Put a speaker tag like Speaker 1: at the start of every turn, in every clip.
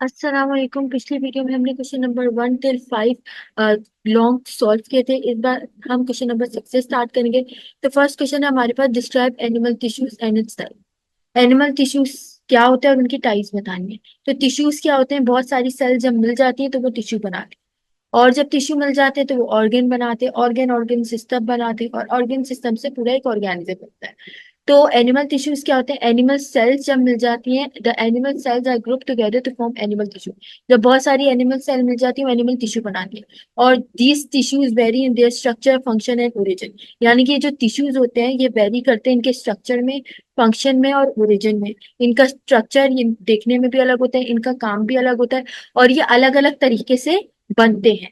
Speaker 1: अस्सलाम वालेकुम। पिछली वीडियो में हमने question number 1 till 5 long solve किए थे। इस बार हम क्वेश्चन नंबर 6 से स्टार्ट करेंगे। तो फर्स्ट क्वेश्चन है हमारे पास, describe animal tissues and its type. Animal tissues क्या होता है और उनकी टाइप्स बतानी है। तो टिश्यूज क्या होते हैं, बहुत सारी सेल जब मिल जाती हैं तो वो टिश्यू बनाते हैं, और जब टिश्यू मिल जाते हैं तो वो ऑर्गन बनाते हैं, ऑर्गन ऑर्गन सिस्टम बनाते हैं, और ऑर्गन सिस्टम से पूरा एक ऑर्गेनिज्म बनता है। तो एनिमल टिश्यूज क्या होते हैं, एनिमल सेल्स जब मिल जाती हैं, the animal cells are group together to form animal tissue. जब बहुत सारी एनिमल सेल मिल जाती है वो एनिमल टिश्यू बनाती है। और these tissues very in their structure, function and origin. यानी कि ये जो टिश्यूज होते हैं ये वेरी करते हैं इनके स्ट्रक्चर में, फंक्शन में और ओरिजिन में। इनका स्ट्रक्चर ये देखने में भी अलग होता है, इनका काम भी अलग होता है, और ये अलग अलग तरीके से बनते हैं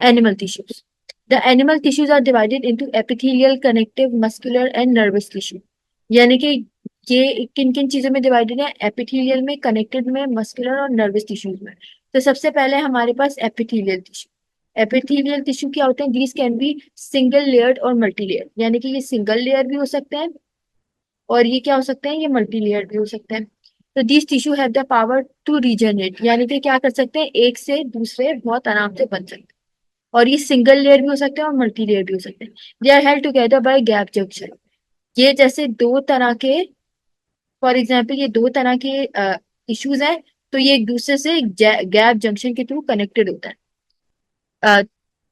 Speaker 1: animal tissues. The animal tissues are divided into epithelial, connective, muscular and nervous tissue। यानी कि ये किन किन चीजों में डिवाइडेड है, एपिथेलियल में, कनेक्टेड में, मस्कुलर और नर्वस टिश्यूज में। तो सबसे पहले हमारे पास एपिथेलियल टिश्यू। एपिथेलियल टिश्यू क्या होते हैं, these can be single layered और मल्टी लेयर। यानी कि ये सिंगल लेयर भी हो सकते हैं और ये क्या हो सकते हैं, ये मल्टी लेयर भी हो सकते हैं। तो these tissue have the power to regenerate, यानी कि क्या कर सकते हैं, एक से दूसरे बहुत आराम से बन सकते हैं। और ये सिंगल लेयर भी हो सकते हैं और मल्टी लेयर भी हो सकते हैं। They are held together by gap junction. ये जैसे दो तरह के, फॉर एग्जाम्पल ये दो तरह के इश्यूज हैं, तो ये एक दूसरे से गैप जंक्शन के थ्रू कनेक्टेड होता है।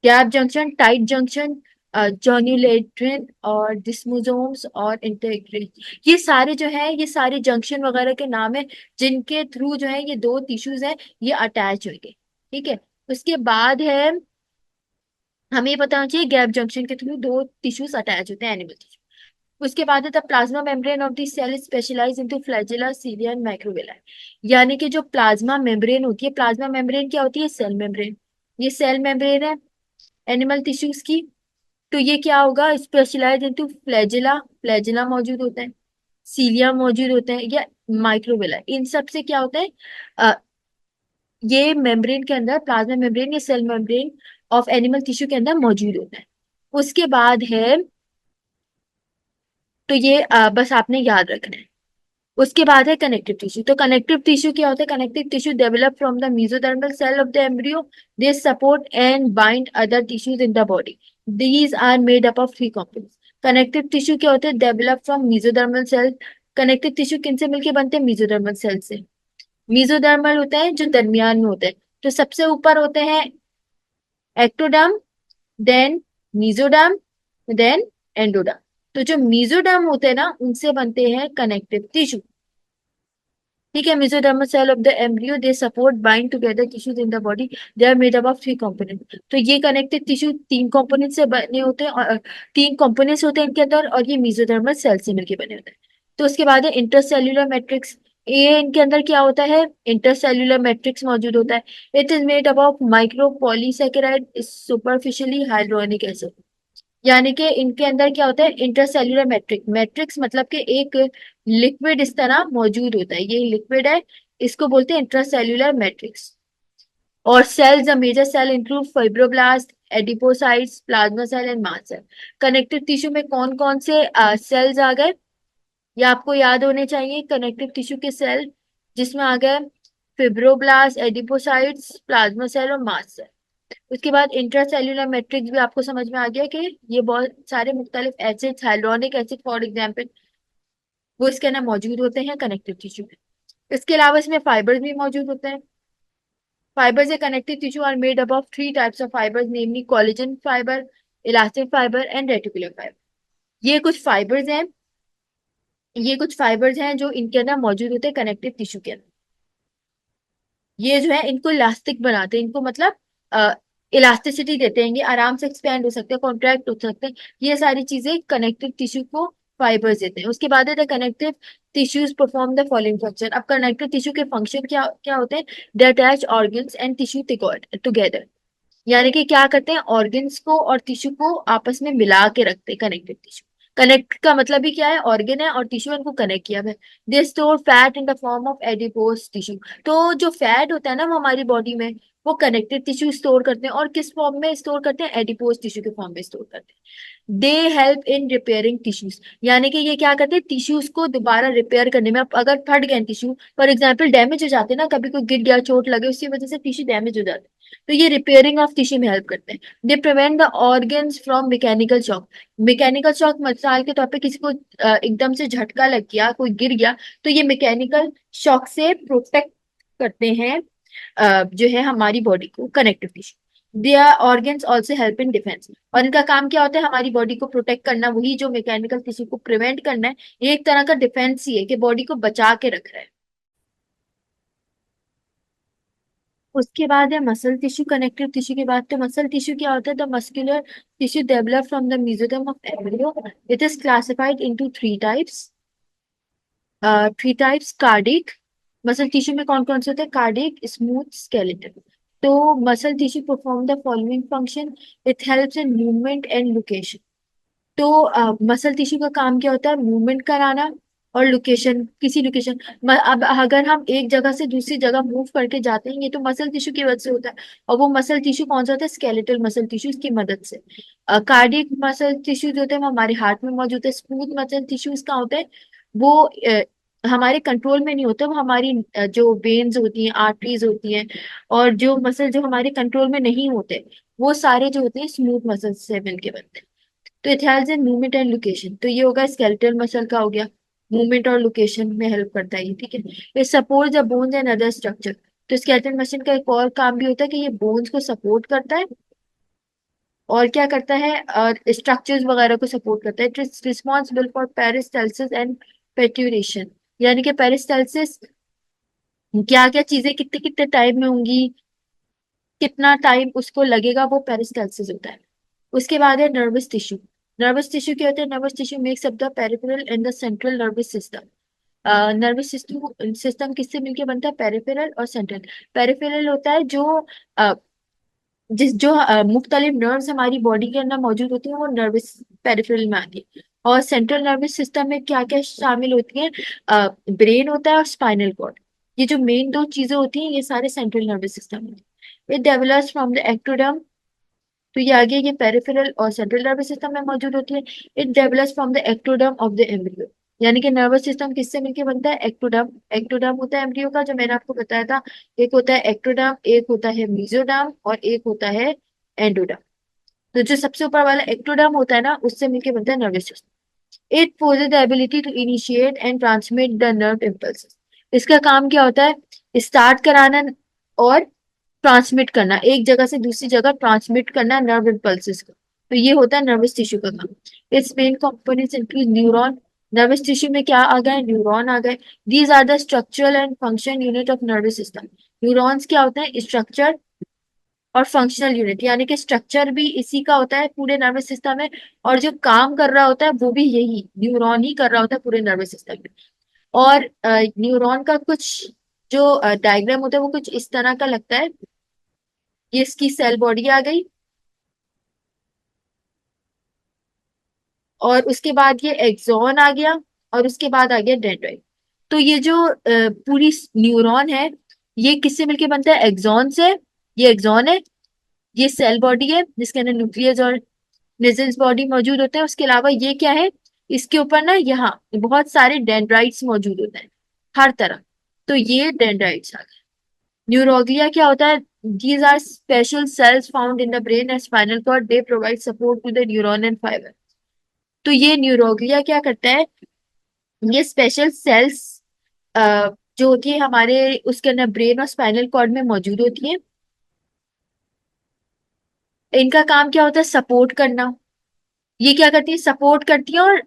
Speaker 1: गैप जंक्शन, टाइट जंक्शन, जॉन्युलेट्रिन और डिस्मोसोम्स और इंटेग्रिन, ये सारे जो है ये सारे जंक्शन वगैरह के नाम है जिनके थ्रू जो है ये दो टिश्यूज है ये अटैच होंगे। ठीक है। उसके बाद है, हमें ये पता होना चाहिए गैप जंक्शन के थ्रू दो टिश्यूज अटैच होते हैं एनिमल टिश्यू। उसके बाद है the plasma membrane of the cell specialise into flagella, cilia and microvilli. यानी कि जो प्लाज्मा मेम्ब्रेन होती है, प्लाज्मा मेम्ब्रेन क्या होती है, सेल मेम्ब्रेन। ये सेल मेम्ब्रेन है एनिमल टिश्यूज की। तो ये क्या होगा, स्पेशलाइज इनटू फ्लैजेला, फ्लैजेला मौजूद होता है, सीलिया मौजूद होते हैं, या माइक्रोविला। इन सब से क्या होता है, अ, ये मेम्ब्रेन के अंदर, प्लाज्मा मेम्ब्रेन या cell membrane of animal tissue के अंदर मौजूद होता है। उसके बाद है, तो ये बस आपने याद रखना है। उसके बाद है कनेक्टिव टिश्यू। तो कनेक्टिव टिश्यू क्या होता है, connective tissue develop from the mesodermal cell of the embryo. They support and bind other tissues in the body. These are made up of 3 components. Connective tissue क्या होते हैं, develop from mesodermal cell. Connective tissue किन से मिलके बनते हैं, mesodermal cell से। Mesodermal होता है जो दरमियान में होता है। तो सबसे ऊपर होते हैं ectoderm, then mesoderm, then endoderm. तो जो मीजोडर्म होते हैं ना उनसे बनते हैं कनेक्टिव टिश्यू। ठीक है। Mesodermal cell of the embryo, they support bind together tissues in the body. They are made up of 3 component. तो ये कनेक्टिव टिश्यू 3 कंपोनेंट से बने होते हैं, और 3 कंपोनेंट्स होते हैं इनके अंदर, और ये मेसोडर्मल सेल से मिलकर बने होते हैं। तो उसके बाद है इंटरसेल्यूलर मैट्रिक्स। ये इनके अंदर क्या होता है, इंटरसेल्यूलर मैट्रिक्स मौजूद होता है। It is made up of micro polysaccharide, superficially hydronic acid. यानी कि इनके अंदर क्या होता है, इंटरसेल्यूलर मैट्रिक्स, मैट्रिक्स मतलब कि एक लिक्विड इस तरह मौजूद होता है, ये लिक्विड है, इसको बोलते हैं इंट्रासेल्यूलर मैट्रिक्स। और cells, the major cell include fibroblast, adipocytes, plasma cell and mast cell. Connective tissue में कौन कौन से सेल्स आ गए, ये आपको याद होने चाहिए। कनेक्टिव टिश्यू के सेल जिसमें आ गए फिब्रोब्लास्ट, एडिपोसाइट्स, प्लाज्मा सेल और मास्ट सेल। उसके बाद इंट्रासेल्यूलर मैट्रिक्स भी आपको समझ में आ गया कि ये बहुत सारे मुख्तलिफ acid, hyaluronic acid for example, वो इसके अंदर मौजूद होते हैं कनेक्टिव टिश्यू में। इसके अलावा इसमें फाइबर्स भी मौजूद होते हैं। फाइबर्स या connective tissue are made up of 3 types of fibres, namely collagen fibre, elastic fibre and reticular fibre. ये कुछ फाइबर्स हैं, ये कुछ फाइबर्स हैं जो इनके अंदर मौजूद होते हैं कनेक्टिव टिश्यू के अंदर। ये जो है इनको इलास्टिक बनाते हैं, इनको मतलब इलास्टिसिटी देते हैं, ये आराम से एक्सपैंड हो सकते हैं, कॉन्ट्रैक्ट हो सकते हैं। ये सारी चीजें कनेक्टिव टिश्यू को फाइबर्स देते हैं। उसके बाद है the connective tissues perform the following function. अब कनेक्टिव टिश्यू के फंक्शन क्या क्या होते हैं, दे attach organs and tissue together. यानी कि क्या करते हैं, ऑर्गन्स को और टिश्यू को आपस में मिला के रखते हैं कनेक्टिव टिश्यू। कनेक्ट का मतलब भी क्या है, ऑर्गन है और टिश्यू इनको कनेक्ट किया है। They store fat in the form of adipose tissue. तो जो फैट होता है ना वो हमारी बॉडी में, वो कनेक्टिव टिश्यू स्टोर करते हैं, और किस फॉर्म में स्टोर करते हैं, एडिपोज टिश्यू के फॉर्म में स्टोर करते हैं। They help in repairing tissues, यानी कि ये क्या करते हैं, टिश्यूज को दोबारा रिपेयर करने में। अब अगर फट गए टिश्यू, फॉर एग्जाम्पल डैमेज हो जाते हैं ना, कभी कोई गिर गया, चोट लगे, उसकी वजह से टिश्यू डैमेज हो जाते हैं, तो ये रिपेयरिंग ऑफ टिश्यू में हेल्प करते हैं। They prevent the organs from mechanical shock. Mechanical shock मिसाल के तौर पे किसी को एकदम से झटका लग गया, कोई गिर गया, तो ये मैकेनिकल शॉक से प्रोटेक्ट करते हैं जो है हमारी बॉडी को, connective tissue. Their organs also help in defence, और इनका काम क्या होता है, हमारी बॉडी को प्रोटेक्ट करना, वही जो मैकेनिकल टिश्यू को प्रिवेंट करना है, ये एक तरह का डिफेंस ही है कि बॉडी को बचा के रख रहा है। उसके बाद है मसल टिश्यू, कनेक्टिव टिश्यू के बाद। तो मसल टिश्यू क्या होता है, the muscular tissue develop from the mesoderm of embryo. It is classified into three types cardiac. Muscle tissue में कौन कौन से होते हैं, कार्डिक, स्मूथ, स्केलेटल। तो muscle tissue perform the following function, it helps in movement and location. तो muscle tissue का काम क्या होता है, मूवमेंट कराना और लोकेशन, किसी लोकेशन। अब अगर हम एक जगह से दूसरी जगह मूव करके जाते हैं, ये तो मसल टिश्यू की वजह से होता है। और वो मसल टिश्यू कौन सा होता है, स्केलेटल मसल टिश्यू की मदद से। कार्डियक मसल टिश्यू जो होते हैं वो हमारे हार्ट में मौजूद है। स्मूथ मसल टिश्यूज का होता है, वो हमारे कंट्रोल में नहीं होते, वो हमारी जो वेन्स होती हैं, आर्टरीज होती हैं, और जो मसल जो हमारे कंट्रोल में नहीं होते, वो सारे जो होते हैं स्मूथ मसल से मिलके बनते हैं। तो it helps in movement and location, तो ये होगा स्केलेटल मसल का हो गया, मूवमेंट और लोकेशन में हेल्प करता है ये, ठीक है। It support the bones and other structure. तो स्केलेटल मसल का एक और काम भी होता है कि ये बोन्स को सपोर्ट करता है, और क्या करता है, और स्ट्रक्चर्स वगैरह को सपोर्ट करता है। It is responsible for peristalsis and parturition, यानी कि पेरिस्टालसिस क्या क्या चीजें कितने कितने टाइम में होंगी, कितना टाइम उसको लगेगा, वो पेरिस्टालसिस होता है। उसके बाद है नर्वस टिश्यू। नर्वस टिश्यू क्या होता है, nervous tissue makes up the peripheral and the central nervous system. Nervous system system किससे मिलके बनता है, पेरिफेरल और सेंट्रल। पेरिफेरल होता है जो अ, मुख्तलिफ नर्व्स हमारी बॉडी के अंदर मौजूद होती है, वो नर्वस पेरिफेरल में आती है। और सेंट्रल नर्वस सिस्टम में क्या क्या शामिल होती है, ब्रेन होता है और स्पाइनल कॉर्ड। ये जो मेन दो चीजें होती हैं, ये सारे सेंट्रल नर्वस सिस्टम में। It develops from the ectoderm, तो ये आगे ये पेरिफेरल और सेंट्रल नर्वस सिस्टम में मौजूद होती है। It develops from the ectoderm of the embryo, यानी कि नर्वस सिस्टम किससे मिलके बनता है, एक्टोडर्म। एक्टोडर्म होता है एम्ब्रियो का, जो मैंने आपको बताया था। एक होता है एक्टोडर्म, एक होता है मीजोडर्म, और एक होता है एंडोडर्म। तो जो सबसे ऊपर वाला एक्टोडर्म होता है ना, उससे मिलके बनता है nervous system. It possesses the ability to initiate and transmit the nerve impulses. इसका काम क्या होता है, स्टार्ट कराना और ट्रांसमिट करना, एक जगह से दूसरी जगह ट्रांसमिट करना नर्व इम्पल्सेस को। तो ये होता है नर्वस टिश्यू का काम। Its main components include neuron. Nervous tissue में क्या आ गए, न्यूरॉन आ गए। These are the structural and function unit of nervous system. Neurons क्या होते हैं, स्ट्रक्चर और फंक्शनल यूनिट, यानी कि स्ट्रक्चर भी इसी का होता है पूरे नर्वस सिस्टम में, और जो काम कर रहा होता है वो भी यही न्यूरॉन ही कर रहा होता है पूरे नर्वस सिस्टम में। और न्यूरॉन का कुछ जो डायग्राम होता है वो कुछ इस तरह का लगता है। ये इसकी सेल बॉडी आ गई, और उसके बाद ये एक्सॉन आ गया, और उसके बाद आ गया डेंड्राइट। तो ये जो पूरी न्यूरॉन है, ये किससे मिलके बनता है, एक्सॉन से। ये एक्सॉन है, ये सेल बॉडी है जिसके अंदर न्यूक्लियस और निजल्स बॉडी मौजूद होते हैं। उसके अलावा ये क्या है, इसके ऊपर ना यहाँ बहुत सारे डेंड्राइट्स मौजूद होते हैं हर तरफ। तो ये डेंड्राइट्स आ गए। न्यूरोग्लिया क्या होता है, these are special cells found in the brain and spinal cord, they provide support to the neuron and fibre. तो ये न्यूरोग्लिया क्या करता है, ये स्पेशल सेल्स जो होती है हमारे उसके अंदर ब्रेन और स्पाइनल कॉर्ड में मौजूद होती है। इनका काम क्या होता है, सपोर्ट करना। ये क्या करती है, सपोर्ट करती है, और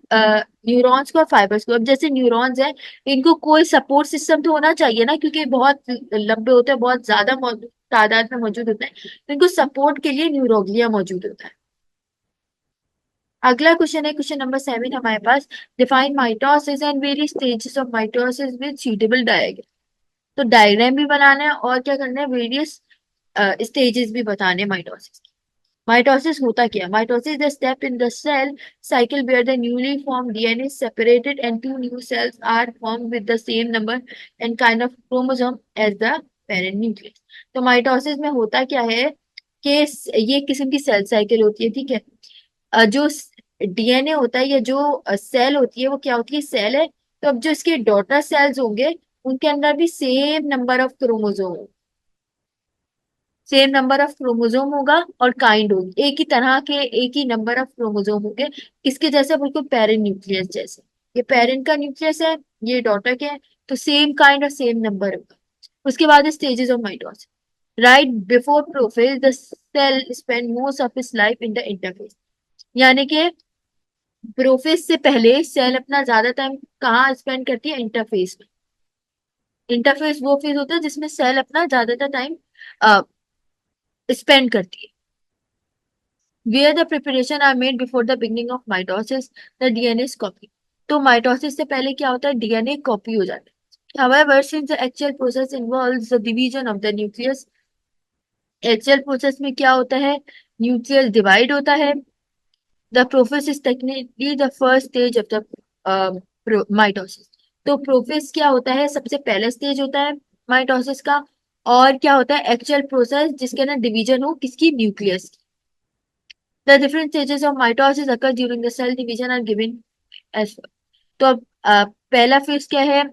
Speaker 1: न्यूरॉन्स को और फाइबर्स को। अब जैसे न्यूरॉन्स है, इनको कोई सपोर्ट सिस्टम तो होना चाहिए ना, क्योंकि बहुत लंबे होते हैं, बहुत ज्यादा तादाद में मौजूद होते हैं, तो इनको सपोर्ट के लिए न्यूरोग्लिया मौजूद होता है। अगला क्वेश्चन है क्वेश्चन नंबर 7 हमारे पास। Define mitosis and various stages of mitosis with suitable diagram. तो डायग्राम भी बनाना है, और क्या करना है, वेरियस स्टेजेस भी बताने हैं माइटोसिस। माइटोसिस होता क्या है, mitosis the step in the cell cycle where the newly form DNA is separated and two new cells are formed with the same number and kind of chromosome as the parent nucleus. तो mitosis में होता क्या है कि ये एक किस्म की सेल साइकिल होती है, ठीक है। जो डीएनए होता है या जो सेल होती है वो क्या होती है, सेल है। तो अब जो इसके डॉटर सेल्स होंगे उनके अंदर भी सेम नंबर ऑफ क्रोमोजोम होगा और काइंड होगी, एक ही तरह के, एक ही नंबर ऑफ क्रोमोजोम होंगे। किसके जैसे, बिल्कुल पेरेंट न्यूक्लियस जैसे। ये पेरेंट का न्यूक्लियस है, ये डॉटर के है, तो सेम काइंड और सेम नंबर होगा। उसके बाद stages of mitosis. Right before prophase the cell spend most of its life in the interphase. यानी कि प्रोफेज से पहले सेल अपना ज्यादा टाइम कहाँ स्पेंड करती है, इंटरफेस में। इंटरफेस वो फेज होता है जिसमें सेल अपना ज्यादातर टाइम स्पेंड करती है। Where the preparation are made before the beginning of mitosis, the DNA is copied. तो माइटोसिस से पहले क्या होता है, डीएनए कॉपी हो जाता है। However, since the actual process involves the division of the nucleus, actual process में क्या होता है, न्यूक्लियस डिवाइड होता है। The prophase is technically the first stage of the mitosis. तो प्रोफेस क्या होता है, सबसे पहला स्टेज होता है माइटोसिस का। और क्या होता है, एक्चुअल प्रोसेस जिसके अंदर डिवीजन हो किसकी, nucleus. The different stages of mitosis occur during the cell division are given as follows. तो अब पहला फेज क्या है,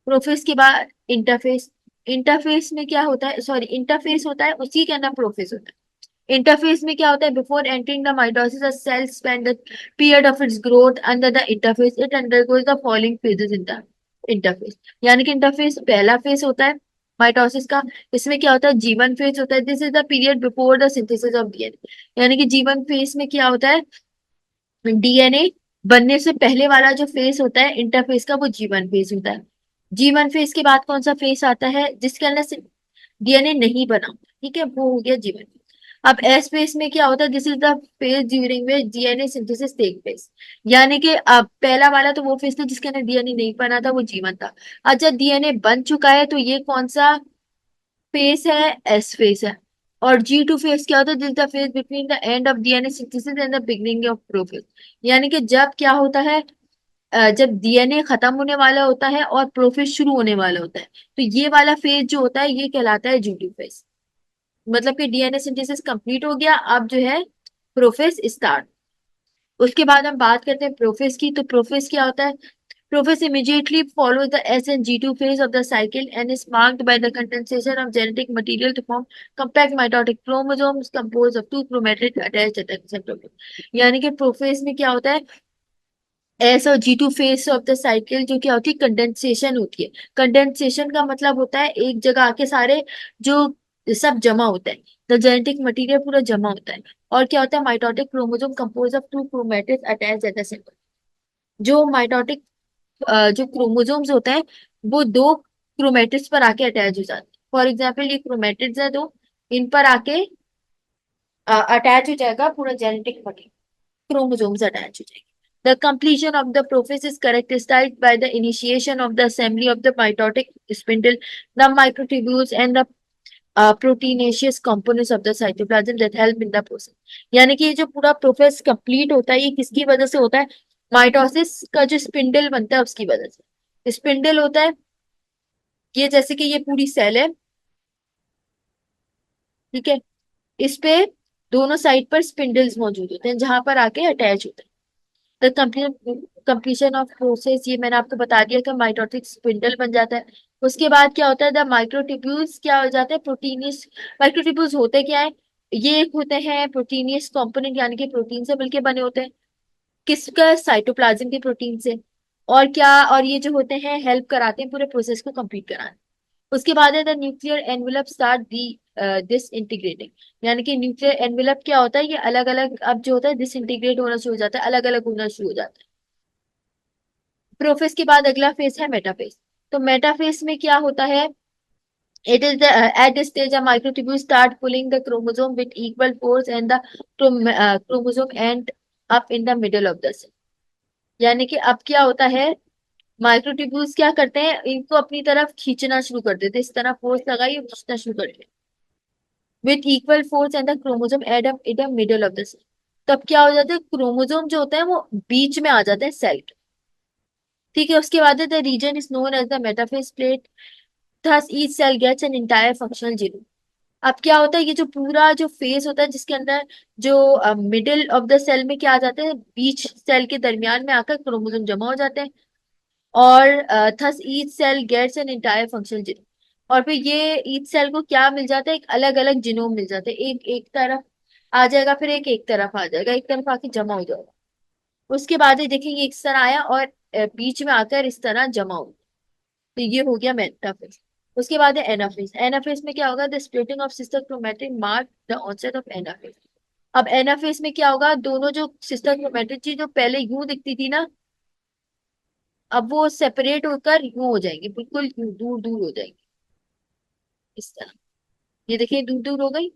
Speaker 1: प्रोफेज के बाद इंटरफेस। इंटरफेस में क्या होता है, सॉरी इंटरफेस होता है उसी के अंदर प्रोफेज होता है। इंटरफेस में क्या होता है, before entering the mitosis a cell spend the period of its growth under the interphase, it undergoes the following phases in the interphase. यानी कि इंटरफेस पहला फेज होता है माइटोसिस का। इसमें क्या होता है, जीवन फेज होता है, this is the period before the synthesis of DNA. यानी कि जीवन फेज में क्या होता है, डीएनए बनने से पहले वाला जो फेज होता है इंटरफेस का, वो जीवन फेज होता है। जीवन फेज के बाद कौन सा फेज आता है, जिसके अंदर से डीएनए नहीं बना, ठीक है, वो हो गया जीवन फेज। अब एस फेज में क्या होता है, this is the phase during में डीएनए सिंथेसिस टेक प्लेस। यानी कि अब पहला वाला तो वो फेज था जिसके अंदर डीएनए नहीं बना था, वो जीवन था। अब जब डीएनए बन चुका है तो ये कौन सा फेस है, एस फेस है। और जी टू फेस क्या होता है, this the face between the end of DNA synthesis and the beginning of prophase. यानी कि जब क्या होता है, जब डीएनए खत्म होने वाला होता है और प्रोफेज शुरू होने वाला होता है, तो ये वाला फेज जो होता है ये कहलाता है जी टू फेज। मतलब कि डीएनए सिंथेसिस कंप्लीट हो गया, अब जो है प्रोफेज स्टार्ट। उसके बाद हम बात करते हैं प्रोफेज की। तो प्रोफेज क्या होता है, Prophase immediately follows the S and G2 phase of the cycle and is marked by the condensation of genetic material to form compact mitotic chromosomes composed of two chromatic attached centromeres। यानी कि prophase में क्या होता है, S और G two phase of the cycle जो क्या होती है, कंडेंसेशन होती है। कंडेंसेशन का मतलब होता है एक जगह आके सारे जो सब जमा होता है, द जेनेटिक मटेरियल पूरा जमा होता है। और क्या होता है, mitotic chromosome compose of two chromatids attached at the center. जो माइटोटिक जो क्रोमोसोम्स होते हैं वो दो क्रोमेटिड्स पर आके अटैच हो जाते हैं। फॉर एग्जाम्पल ये क्रोमेटिड्स है दो, इन पर आके अटैच हो जाएगा पूरा जेनेटिक मटेरियल, क्रोमोसोम्स अटैच हो जाएंगे। The completion of the process is characterized by the initiation of the assembly of the mitotic spindle, the microtubules, and the proteinaceous components of the cytoplasm that help in the process। यानी कि ये जो पूरा process complete होता है ये किसकी वजह से होता है, माइटोसिस का जो स्पिंडल बनता है उसकी वजह से। स्पिंडल होता है ये, जैसे कि ये पूरी सेल है, ठीक है, इस पे दोनों साइड पर स्पिंडल्स मौजूद होते हैं जहां पर आके अटैच होते हैं। द कंप्लीशन ऑफ प्रोसेस, ये मैंने आपको बता दिया कि माइटोटिक स्पिंडल बन जाता है। उसके बाद क्या होता है, द माइक्रोट्यूब्यूल्स क्या हो जाते हैं, प्रोटीनियस। माइक्रोट्यूब्यूल्स होते क्या है, ये एक होते हैं प्रोटीनियस कंपोनेंट, यानी कि प्रोटीन से मिलके बने होते हैं। किसका, साइटोप्लाज्म के प्रोटीन से। और क्या, और ये जो होते हैं हेल्प कराते हैं पूरे प्रोसेस को कंप्लीट कराने। उसके बाद है the nuclear envelope start the this integrating. यानी कि न्यूक्लियर एनवेलप क्या होता है, ये अलग अलग अब जो होता है डिसइंटीग्रेट होना शुरू हो जाता है, अलग अलग होना शुरू हो जाता है। प्रोफेज के बाद अगला फेज है मेटाफेज। तो मेटाफेज में क्या होता है, it is the at this stage a microtubule start pulling the chromosome with equal force and the chromosome end up in the middle of the cell। यानी कि अब क्या होता है, माइक्रोट्यूब्यूल्स क्या करते हैं, इनको अपनी तरफ खींचना शुरू कर देते हैं, इस तरह फोर्स लगाई और खींचना शुरू कर देते with equal force and the chromosome end up in the middle of the cell. तब क्या हो जाता है, क्रोमोसोम जो होता है वो बीच में आ जाते हैं सेल के, ठीक है। उसके बाद the region is known as the metaphase plate. thus each cell gets an entire functional genome। अब क्या होता है, ये जो पूरा जो फेस होता है जिसके अंदर जो मिडिल ऑफ द सेल में क्या आ जाते हैं, बीच सेल के दरमियान में आकर क्रोमोसोम जमा हो जाते हैं, और thus each cell gets an entire functional genome. और फिर ये ईच सेल को क्या मिल जाता है, एक अलग अलग जीनोम मिल जाता है, एक एक तरफ आ जाएगा, फिर एक तरफ आ जाएगा, एक तरफ आके जमा हो जाएगा। उसके बाद ये देखेंगे इस तरह आया और बीच में आकर इस तरह जमा हो। तो ये हो गया मेटाफेज। उसके बाद है एनाफेज। एनाफेज में क्या होगा, the splitting of sister chromatin mark the onset of anaphase. अब एनाफेज में क्या होगा, दोनों जो सिस्टर क्रोमैटिन थी जो पहले यूं दिखती थी ना, अब वो सेपरेट होकर यूं हो जाएंगे, बिल्कुल दूर दूर हो जाएंगे इस तरह। ये देखिए दूर दूर हो गई।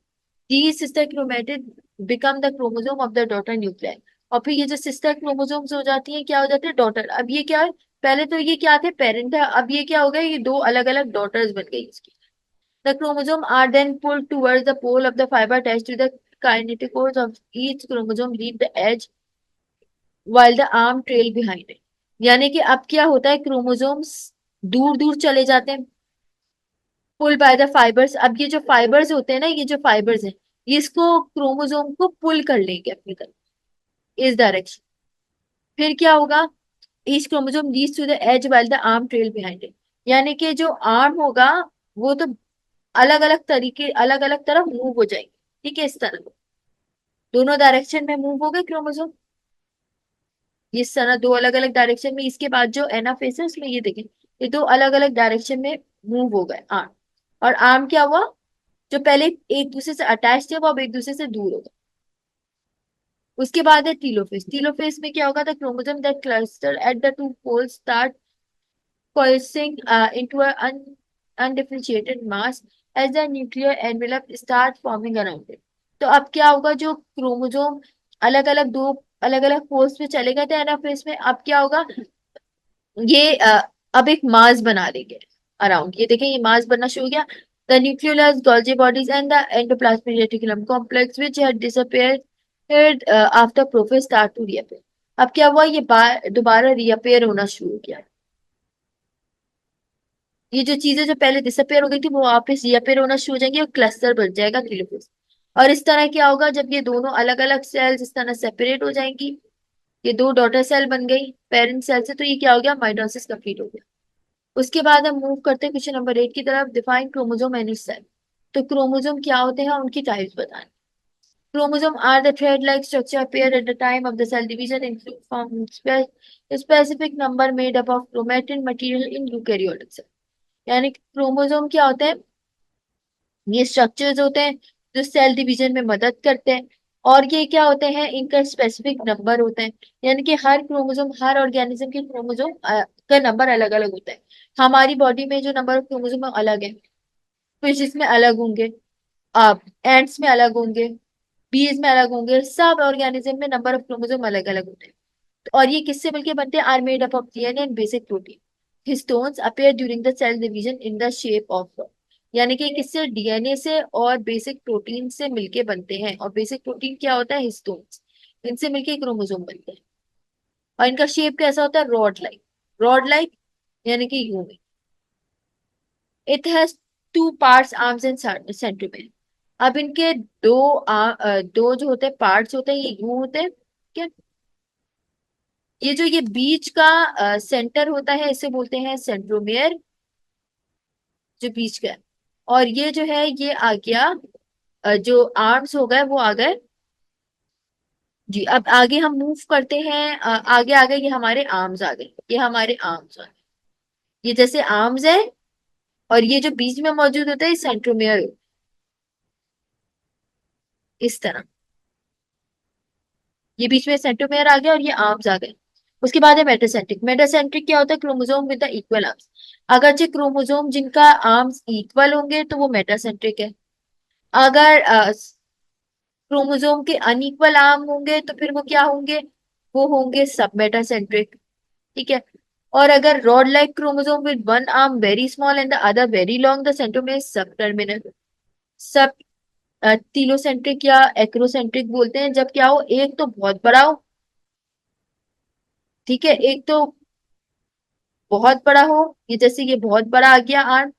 Speaker 1: these sister chromatid become the chromosome of the daughter nuclei। और फिर ये जो सिस्टर क्रोमोसोम्स हो जाती हैं क्या हो जाते हैं, डॉटर। अब ये क्या है, पहले तो ये क्या थे, पेरेंट है, अब ये क्या हो गया, ये दो अलग अलग डॉटर्स बन गई इसकी। The chromosome are then pulled towards the pole of the fiber attached to the kinetochores of each chromosome leave the edge while the arm trail behind it। यानी कि अब क्या होता है, क्रोमोसोम्स दूर दूर चले जाते हैं, पुल बाय द फाइबर्स। अब ये जो फाइबर्स होते हैं ना, ये जो फाइबर्स हैं, ये इसको क्रोमोसोम को पुल कर लेंगे अपनी तरफ इस डायरेक्शन। फिर क्या होगा, each chromosome leads to the edge while the arm trail behind it. यानी कि जो आर्म होगा वो तो अलग अलग तरीके, अलग अलग तरफ मूव हो जाएंगे। ठीक है, इस तरह दोनों डायरेक्शन में मूव हो गए क्रोमोसोम, इस तरह दो अलग अलग डायरेक्शन में। इसके बाद जो एनाफेज है उसमें ये देखें, ये दो अलग अलग डायरेक्शन में मूव हो गए आर्म। और आर्म क्या हुआ, जो पहले एक दूसरे से अटैच थे वो अब एक दूसरे से दूर हो गए। उसके बाद है टीलोफेज। टीलोफेज में क्या होगा, the chromosome that cluster at the two poles start coalescing into an undifferentiated mass as the nuclear envelope start forming around it। तो अब क्या होगा, जो क्रोमोसोम अलग अलग दो अलग अलग पोल्स पे चले गए थे एनाफेज में, अब क्या होगा, ये अब एक मास बना लेंगे अराउंड। ये देखें, ये मास बनना शुरू हो गया। The nucleolus Golgi bodies and the endoplasmic reticulum complex which had disappeared after prophase start to reappear. अब क्या हुआ, ये दोबारा रीअपीयर होना शुरू हो गया। ये जो चीजें जो पहले डिसअपेयर हो गई थी वो वापस रीअपेयर होना शुरू हो जाएंगी और क्लस्टर बन जाएगा न्यूक्लियस। और इस तरह क्या होगा, जब ये दोनों अलग अलग सेल्स इस तरह सेपरेट हो जाएंगी, ये दो डॉटर सेल बन गई पेरेंट सेल से, तो ये क्या हो गया, माइटोसिस कंप्लीट हो गया। उसके बाद हम मूव करते हैं क्वेश्चन नंबर 8 की तरफ। Define chromosome and cell. तो क्रोमोसोम क्या होते हैं, उनकी टाइप्स बताएं। Chromosome are the thread like structure appear at the time of the cell division include from specific number made up of chromatin material in eukaryotic cell। यानी chromosome क्या होते हैं, ये स्ट्रक्चर्स होते हैं जो सेल डिवीजन में मदद करते हैं। और ये क्या होते हैं, इनका स्पेसिफिक नंबर होता है। यानी कि हर क्रोमोसोम, हर ऑर्गेनिज्म के क्रोमोसोम का नंबर अलग अलग होता है। हमारी बॉडी में जो नंबर ऑफ क्रोमोसोम अलग है, फिश में अलग होंगे, आप एंड्स में अलग होंगे, बीज में अलग होंगे, सब ऑर्गेनिज्म में नंबर ऑफ क्रोमोसोम अलग अलग होते हैं। और ये किससे मिलके बनते हैं, are made up of DNA and basic protein. Histones appear during the cell division in the shape of, यानी कि किससे, डीएनए से और बेसिक प्रोटीन से मिलके बनते हैं। और बेसिक प्रोटीन क्या होता है, हिस्टोन्स। इनसे मिलके क्रोमोसोम बनते हैं। और इनका शेप कैसा होता है, रॉड लाइक। रॉड लाइक यानी कि यूं। It has two parts, arms and centromere. अब इनके दो जो होते हैं पार्ट्स होते हैं, ये यूं होते हैं। ठीक है, ये जो ये बीच का सेंटर होता है इसे बोलते हैं सेंट्रोमियर, जो बीच का है। और ये जो है ये आ गया, जो आर्म्स हो गए वो आ गए। जी, अब आगे हम मूव करते हैं, आगे आ गए, ये हमारे आर्म्स आ गए, ये हमारे आर्म्स आ गए। ये जैसे आर्म्स है, और ये जो बीच में मौजूद होता है सेंट्रोमियर, इस तरह। ये बीच में सेंट्रोमियर आ गया और ये आर्म्स आ गए। उसके बाद है मेटासेंट्रिक। मेटासेंट्रिक क्या होता है, chromosome with the equal arms. अगरचे क्रोमोसोम जिनका आर्म्स इक्वल होंगे तो वो मेटासेंट्रिक है। अगर क्रोमोसोम के अनइक्वल आर्म होंगे तो फिर वो क्या होंगे, वो होंगे सब मेटासेंट्रिक। ठीक है। और अगर rod like chromosome with one arm very small and the other very long, the centromere सब टर्मिनल। सब टीलोसेंट्रिक या एक्रोसेंट्रिक बोलते हैं जब क्या हो, एक तो बहुत बड़ा हो, ठीक है, एक तो बहुत बड़ा हो, ये जैसे ये बहुत बड़ा आ गया आर्म,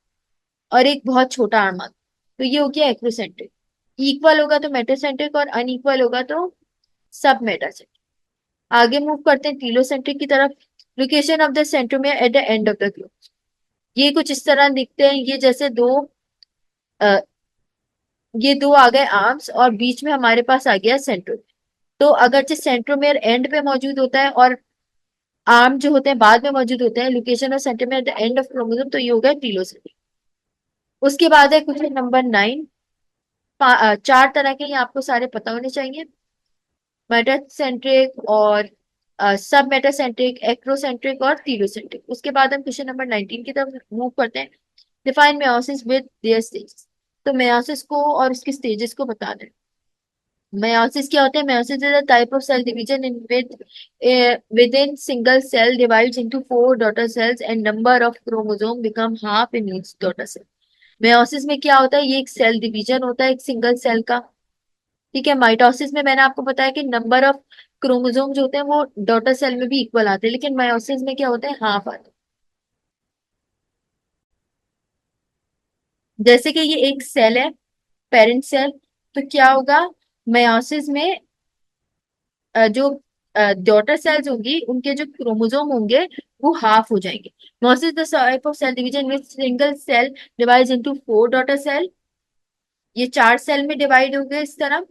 Speaker 1: और एक बहुत छोटा आर्म आर्क। तो ये हो गया एक्रोसेंट्रिक। इक्वल होगा तो मेटासेंट्रिक और अनइक्वल होगा तो सब मेटासेंट्रिक। आगे मूव करते हैं टीलोसेंट्रिक की तरफ। Location of the centromere eight the end of the globe. ये कुछ इस तरह दिखते हैं, ये जैसे दो आ, ये दो आ गए आर्म्स और बीच में हमारे पास आ गया सेंट्रोमियर। तो अगर जो सेंट्रोमियर एंड पे मौजूद होता है और आर्म जो होते हैं बाद में मौजूद होते हैं, location of centromere eight the end of chromosome, तो ये हो गया टीलोसिन। उसके बाद है क्वेश्चन नंबर 9। चार तरह के, ये आपको सारे पता होने चाहिए। मेटासेंट्रिक और सब मेटासेंट्रिक, एक्रोसेंट्रिक और टीलोसेंट्रिक। उसके बाद हम क्वेश्चन नंबर 19 की तरफ मूव करते हैं। Define meiosis with their stages. तो मेयोसिस को और उसके स्टेजेस को बता दें। meiosis क्या होता है? meiosis is a type of cell division in which within single cell divides into four daughter cells and number of chromosome become half in each daughter cell। meiosis में क्या होता है? ये एक सेल डिवीजन होता है एक सिंगल सेल का। ठीक है। माइटोसिस में मैंने आपको बताया कि नंबर ऑफ क्रोमोसोम जो होते हैं वो डॉटर सेल में भी इक्वल आते हैं, लेकिन मायोसिस में क्या होता है? हाफ आते हैं। जैसे कि ये एक सेल है, पेरेंट सेल, तो क्या होगा मायोसिस में? जो डॉटर सेल्स होंगी उनके जो क्रोमोसोम होंगे वो हाफ हो जाएंगे। Meiosis the type of cell division which single cell divides into four daughter cell. ये चार सेल में डिवाइड हो गए इस तरह।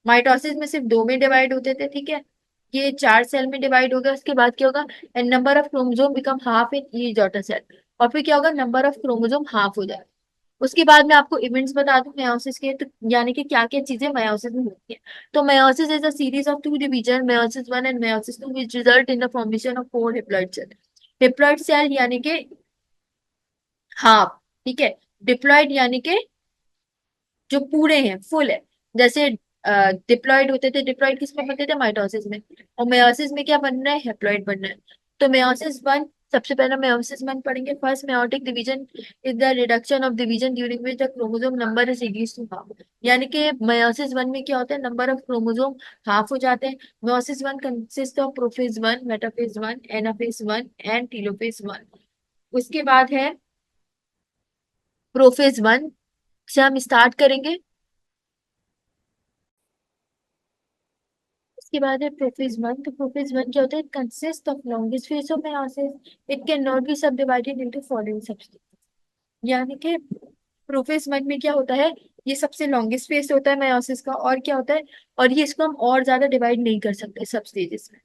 Speaker 1: माइटोसिस में सिर्फ दो में डिवाइड होते थे। ठीक है। ये चार सेल में डिवाइड हो गया। उसके बाद क्या होगा? And number of chromosome become half in each daughter cell. और फिर क्या होगा? नंबर ऑफ क्रोमोसोम हाफ हो जाएगा। उसके बाद मैं आपको इवेंट्स बता दूं मेयोसिस के, तो यानी कि क्या क्या चीजें मेयोसिस में होती है। तो meiosis is a series of two division, meiosis one and meiosis two, which result in the formation of four diploid cell. Diploid cell यानी कि हाफ। ठीक है। डिप्लॉइड यानी कि जो पूरे हैं, फुल है। जैसे डिप्लॉइड होते थे, डिप्लॉइड किस में बनते थे? माइटोसिस में। और मेयोसिस में क्या बन रहा है? हैप्लॉइड बन रहा है। तो मेयोसिस वन, सबसे पहले मेयोसिस वन पढ़ेंगे। First meiotic division is the reduction of division during which the chromosome number is reduced to half. यानी कि मेयोसिस वन में क्या होता है? नंबर ऑफ क्रोमोसोम हाफ हो जाते हैं। Meiosis one consist of prophase one, metaphase one, anaphase one and telophase one. उसके बाद है प्रोफेज वन से हम स्टार्ट करेंगे। इसके बाद है प्रोफेज वन। तो प्रोफेज वन क्या होता है? Consist of longest phase of meiosis। It can not be सब डिवाइडेड इनटू फॉलोइंग सबस्टेज। यानी कि प्रोफेज वन में क्या होता है? ये सबसे लॉन्गेस्ट फेज होता है meiosis का। और क्या होता है? और ये इसको हम और ज्यादा डिवाइड नहीं कर सकते सब स्टेजेस में।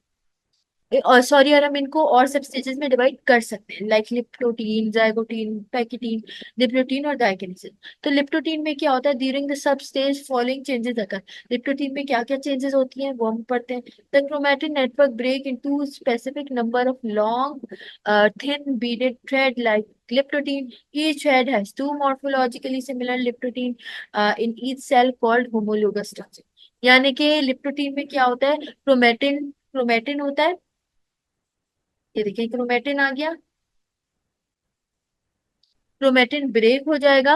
Speaker 1: और सॉरी, और हम इनको और सब स्टेजेस में डिवाइड कर सकते हैं, लाइक लिप्टोटीन, जाइगोटीन, पैकिटीन, डिप्लोटीन और डाइकिनेसिस। तो लिप्टोटीन में क्या होता है? ड्यूरिंग द सब स्टेज फॉलोइंग चेंजेस अकर। लिप्टोटीन में क्या क्या चेंजेस होती हैं वो हम पढ़ते हैं। The chromatin network break into specific number of long thin beaded thread like leptotene. Each thread has two morphologically similar liptotin in each cell called homologous structure। यानी कि लिप्टोटीन में क्या होता है? क्रोमेटिन, क्रोमेटिन होता है। ये देखिए क्रोमेटिन आ गया। क्रोमेटिन ब्रेक हो जाएगा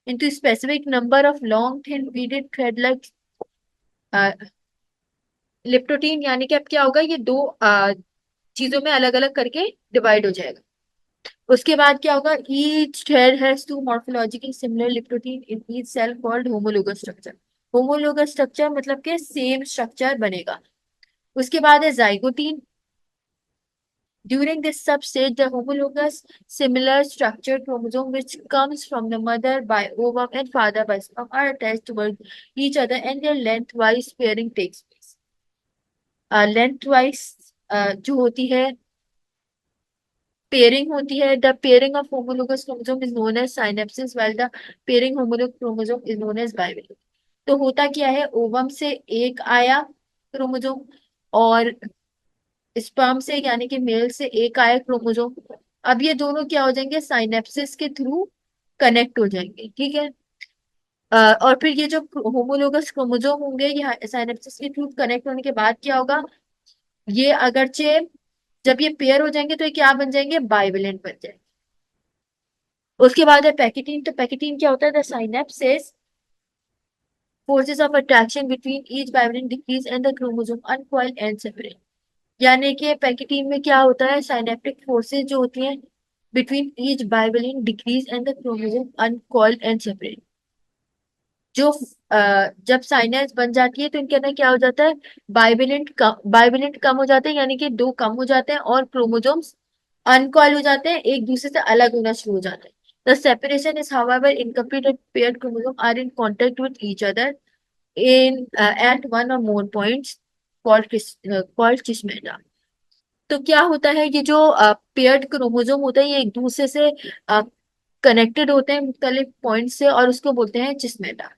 Speaker 1: into specific number of long thin beaded thread like leptotene. यानी कि अब क्या होगा? ये दो चीजों में अलग अलग करके डिवाइड हो जाएगा। उसके बाद क्या होगा? Each thread has two morphologically similar leptotene in each cell called homologous structure. Homologous structure मतलब कि सेम स्ट्रक्चर बनेगा। उसके बाद है zygotene. During this substage, the homologous similar structured chromosome which comes from the mother by ovum and father by sperm are attached toward each other and their lengthwise pairing takes place। lengthwise जो होती है pairing होती है। The pairing of homologous chromosome is known as synapsis while the pairing homologous chromosome is known as bivalent। तो होता क्या है? Ovum से एक आया क्रोमोसोम और स्पर्म से यानी कि मेल से एक आया क्रोमोसोम। अब ये दोनों क्या हो जाएंगे? साइनेप्सिस के थ्रू कनेक्ट हो जाएंगे। ठीक है। और फिर ये जो होमोलोगस क्रोमोसोम होंगे ये साइनेप्सिस के थ्रू कनेक्ट होने के बाद क्या होगा? ये अगरचे जब ये पेयर हो जाएंगे तो ये क्या बन जाएंगे? बाइवेलेंट बन जाएंगे। उसके बाद है पैकेटीन। तो पैकेटीन क्या होता है? The synapsis forces of attraction between each bivalent decrease and the chromosome uncoil and separate. यानी कि पैकेटीन में क्या होता है? साइनेप्टिक फोर्सेस जो होती हैं between each bivalent decrease and the chromosome uncoiled and separate. जो जब साइनेज बन जाती है तो इनके अंदर क्या हो जाता है, बाइवेलेंट कम हो जाते हैं, यानी कि दो कम हो जाते हैं, और क्रोमोसोम्स अनकॉइल हो जाते हैं, एक दूसरे से अलग होना शुरू हो जाते हैं. The separation is however incomplete and paired chromosome are in contact with each other in at one or more points called chiasmata. तो क्या होता है, ये जो पेयर्ड क्रोमोसोम होता है ये एक दूसरे से कनेक्टेड होते हैं मुख्तलिफ पॉइंट से, और उसको बोलते हैं चिस्मेटा.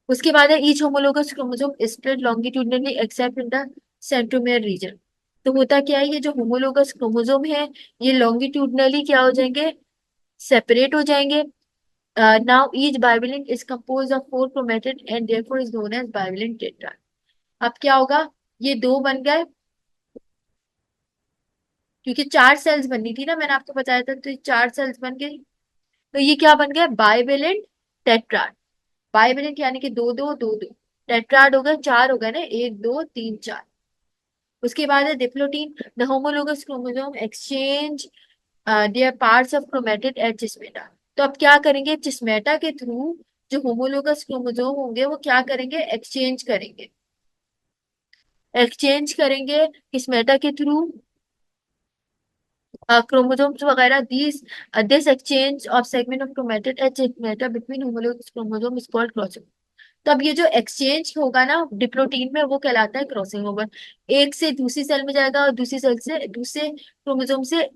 Speaker 1: उसके बाद है each homologous chromosome spread longitudinally except in the centromere region. तो होता क्या है, ये जो होमोलोगस क्रोमोसोम है ये लॉन्गिट्यूडनली क्या हो जाएंगे, सेपरेट हो जाएंगे. Now each bivalent is compose of four chromatid and therefore is known as bivalent tetra. अब क्या होगा, ये दो बन गए, क्योंकि चार सेल्स बननी थी ना, मैंने आपको बताया था, तो ये चार सेल्स बन गई. तो ये क्या बन गया, बाइवेलेंट टेट्राड. बाइवेलेंट यानी कि दो दो दो दो, टेट्राड हो गए चार हो गए ना, एक दो तीन चार. उसके बाद है diplotene. The homologous chromosome exchange their parts of chromatid at chiasmata. तो अब क्या करेंगे, चिस्मेटा के थ्रू जो होमोलोगस क्रोमोसोम होंगे वो क्या करेंगे, एक्सचेंज करेंगे. एक्सचेंज करेंगे चिस्मेटा के थ्रू chromosomes वगैरह. This exchange of segment of chromatid at chiasmata between homologous chromosome is called crossing. तो अब ये जो एक्सचेंज होगा ना डिप्लोटीन में, वो कहलाता है क्रॉसिंग ओवर. एक से दूसरी सेल में जाएगा और दूसरी सेल से दूसरे क्रोमोसोम से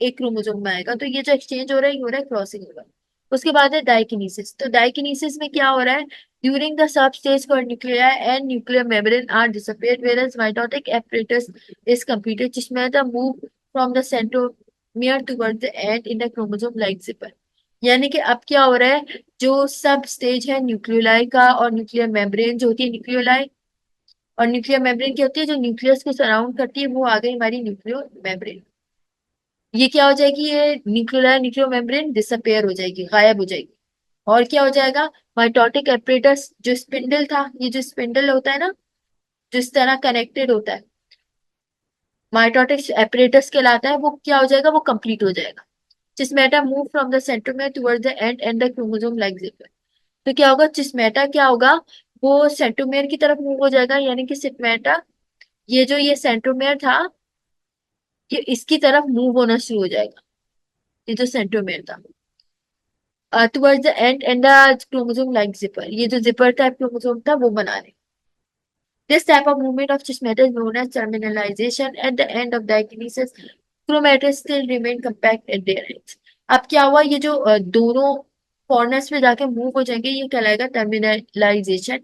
Speaker 1: एक क्रोमोसोम में आएगा. तो ये जो एक्सचेंज हो रहा है ये हो रहा है क्रॉसिंग ओवर. उसके बाद है डाइकिनेसिस. तो डाइकिनेसिस में क्या हो रहा है, during the substage for nuclei and nuclear membrane are disappeared whereas mitotic apparatus is completed जिसमें the move from the centromere toward the end in the chromosome like zipper. यानी कि अब क्या हो रहा है, जो सब स्टेज है न्यूक्लियोलाई का और न्यूक्लियर मेम्ब्रेन जो होती है न्यूक्लियोलाई, और न्यूक्लियर मेम्ब्रेन क्या होती है जो न्यूक्लियस को सराउंड करती है, वो आ गई हमारी न्यूक्लियो मेम्ब्रेन. ये क्या हो जाएगी, ये न्यूक्लियोलाई न्यूक्लियो मेम्ब्रेन डिसअपेयर हो जाएगी, गायब हो जाएगी. और क्या हो जाएगा, माइटोटिक एपरेटस जो स्पिंडल था, ये जो स्पिंडल होता है ना, जिस तरह कनेक्टेड होता है, माइटोटिक एपरेटस कहलाता है, वो क्या हो जाएगा, वो कंप्लीट हो जाएगा. Chiasmata move from the centromere towards the end the chromosome like zipper. तो क्या होगा, चिस्मेटा क्या होगा, वो सेंट्रोमियर की तरफ मूव हो जाएगा, यानी कि चिस्मेटा, ये जो ये सेंट्रोमियर था ये इसकी तरफ मूव होना शुरू हो जाएगा, ये जो सेंट्रोमियर था towards the end the chromosome like zipper. ये जो जिपर टाइप क्रोमोसोम था वो बना रहे. This type of movement of chismata is known as terminalization. At the end of diakinesis, chromatids still remain compact at their ends. अब क्या हुआ, ये जो दोनों कॉर्नर्स पे जाके मूव हो जाएंगे ये कहलाएगा terminalisation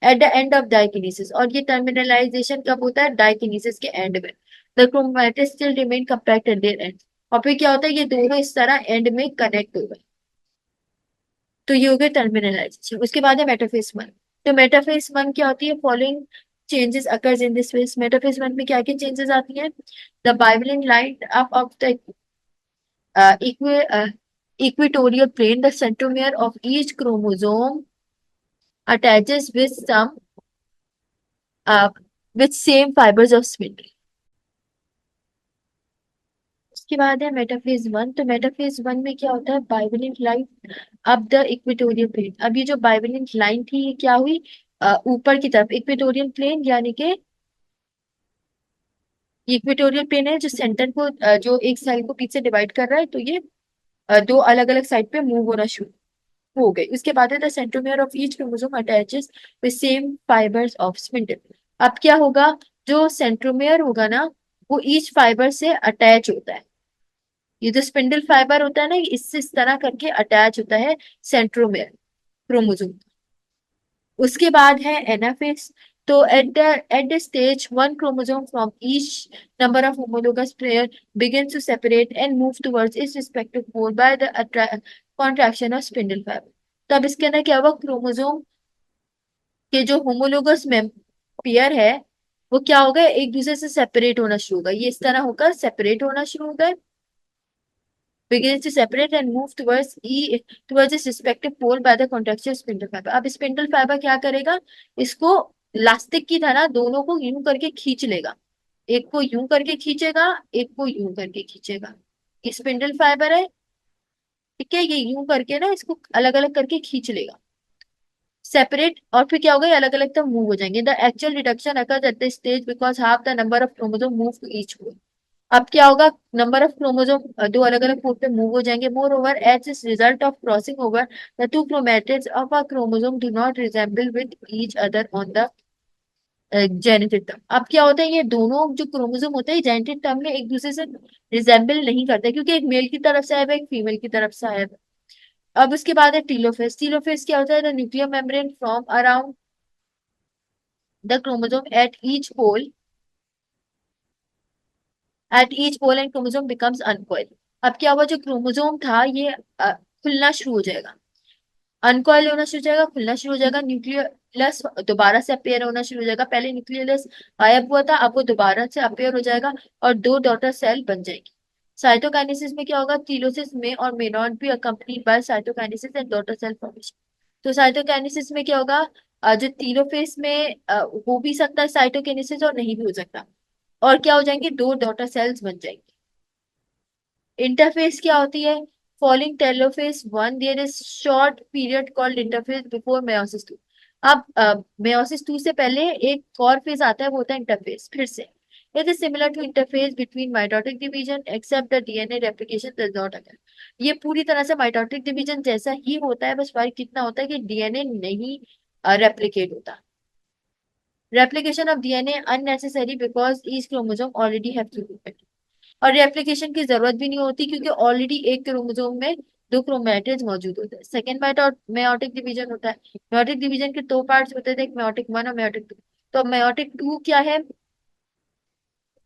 Speaker 1: at the end of diakinesis. और ये टर्मिनलाइजेशन कब होता है, डाइकिनेसिस के एंड में. The chromatids still remain compact eight there and. और फिर क्या होता है, ये दोनों इस तरह एंड में कनेक्ट हो गए. तो ये हो गया टर्मिनलाइजेशन. उसके बाद है मेटाफेज वन. तो मेटाफेज वन क्या होती है, following changes occurs in this phase. Metaphase one में क्या क्या चेंजेस आती हैं, the bivalent light up of the equatorial plane, the centromere of each chromosome attaches uh, with same fibers of spindle. उसके बाद है मेटाफेज वन. तो metaphase one में क्या होता है, बाइवलेंट लाइट अब द इक्वेटोरियल प्लेन. अब ये जो बाइवलेंट लाइन थी ये क्या हुई, ऊपर की तरफ इक्वेटोरियल प्लेन, यानी कि ये इक्वेटोरियल प्लेन है जो सेंटर को जो एक साइड को पीछे डिवाइड कर रहा है, तो ये दो अलग अलग साइड पे मूव होना शुरू हो गई. उसके बाद है the centromere of each chromosome attaches with same fibres of spindle. अब क्या होगा, जो सेंट्रोमियर होगा ना वो ईच फाइबर से अटैच होता है. ये जो स्पिंडल फाइबर होता है ना, ये इससे इस तरह करके अटैच होता है सेंट्रोमियर क्रोमोसोम. उसके बाद है एनाफेज. तो eight the stage one chromosome from each number of homologous pair begins to separate and move towards its respective pole by the contraction of spindle fiber. तो अब इसके अंदर क्या हुआ, क्रोमोसोम के जो होमोलोगस पेयर है वो क्या हो गए, एक दूसरे से सेपरेट होना शुरू हो गए. ये इस तरह होकर सेपरेट होना शुरू हो गए, begins to separate and move towards its respective pole by the contraction of spindle fiber. अब स्पिंडल फाइबर क्या करेगा, इसको इलास्टिक की तरह दोनों को यूं करके खींच लेगा. एक को यूं करके खींचेगा, एक को यूं करके खींचेगा. ये स्पिंडल फाइबर है, ठीक है, ये यूं करके ना इसको अलग अलग करके खींच लेगा, सेपरेट, और फिर क्या होगा, ये अलग अलग तक मूव हो जाएंगे। The actual reduction occurs at the stage because half the number of chromosome move to each pole. अब क्या होगा, नंबर ऑफ क्रोमोसोम दो अलग अलग पोल पे मूव हो जाएंगे। Moreover as is result of crossing over the two chromatids of a chromosome do not resemble with each other on the genetic term. अब क्या होता है, ये दोनों जो क्रोमोसोम होते हैं जेनेटिक टर्म में एक दूसरे से रिजेंबल नहीं करते, क्योंकि एक मेल की तरफ से आया हुआ है, एक फीमेल की तरफ से आया हुआ है। अब उसके बाद है टीलोफेज। टीलोफेज क्या होता है, the nuclear membrane from around the chromosome at each pole and chromosome becomes uncoil. अब क्या हुआ, जो क्रोमोसोम था ये खुलना शुरू हो जाएगा, अनकॉइल होना शुरू हो जाएगा, खुलना शुरू हो जाएगा, न्यूक्लियस दोबारा से अपेयर होना शुरू हो जाएगा। पहले न्यूक्लियस गायब हुआ था, अब वो दोबारा से अपेयर हो जाएगा और दो डॉटर सेल बन जाएगी। साइटोकाइनेसिस में क्या होगा, टीलोसिस में और may not be accompanied by cytokinesis and daughter cell formation. तो साइटोकाइनेसिस में क्या होगा, जो टीलोफेज में हो भी सकता है साइटोकाइनेसिस और नहीं भी हो सकता, और क्या हो जाएंगे, दो डॉटर सेल्स बन जाएंगे। इंटरफेस क्या होती है, following telophase one there is short period called interphase before meiosis two. अब मेयोसिस टू से पहले एक और फेज आता है, वो होता है इंटरफेज। फिर से it is similar to interphase between mitotic division except the DNA replication does not occur. ये पूरी तरह से माइटोटिक डिवीजन जैसा ही होता है, बस फर्क कितना होता है कि डीएनए नहीं रेप्लिकेट होता। Replication of DNA unnecessary because each chromosome already have two, और रेप्लिकेशन की जरूरत भी नहीं होती क्योंकि ऑलरेडी एक क्रोमोसोम में दो क्रोमैटिड्स मौजूद होते हैं। सेकेंड मेयोटिक डिवीजन होता है। मेयोटिक डिवीजन के दो पार्ट्स होते थे, एक मेयोटिक वन और मेयोटिक टू। तो मेयोटिक टू क्या है,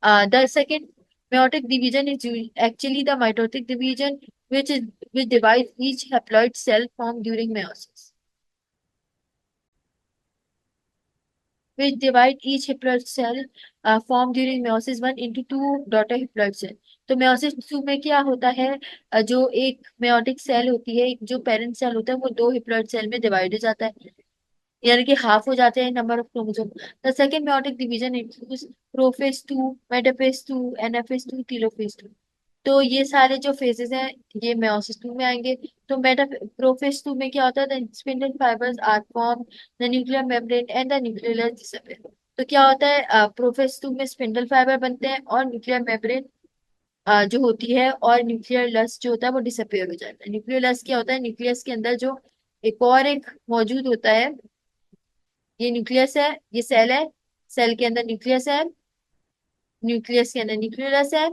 Speaker 1: the second meiotic division is actually the mitotic division which divides each haploid cell formed during meiosis, which divide each haploid cell formed during meiosis one into two daughter haploid cell। तो meiosis to में क्या होता है, जो एक meiotic cell होती है, एक जो पेरेंट सेल होता है, वो दो haploid सेल में डिवाइड हो जाता है, यानी कि हाफ हो जाते हैं number of chromosome. The second meiotic division includes prophase two, metaphase two, anaphase two, telophase two. तो ये सारे जो फेजेस हैं ये मेयोसिस टू में आएंगे। तो मेटा प्रोफेज टू में क्या होता है, the spindle fibers are form, the nuclear membrane and the nucleus disappear. तो क्या होता है, प्रोफेज टू में स्पिंडल फाइबर बनते हैं और न्यूक्लियर मेम्ब्रेन जो होती है और न्यूक्लियर लस जो होता है वो डिसअपियर हो जाता है। न्यूक्लियर लस क्या होता है, न्यूक्लियस के अंदर जो एक मौजूद होता है, ये न्यूक्लियस है, ये सेल है, सेल के अंदर न्यूक्लियस है, न्यूक्लियस के अंदर न्यूक्लियस है,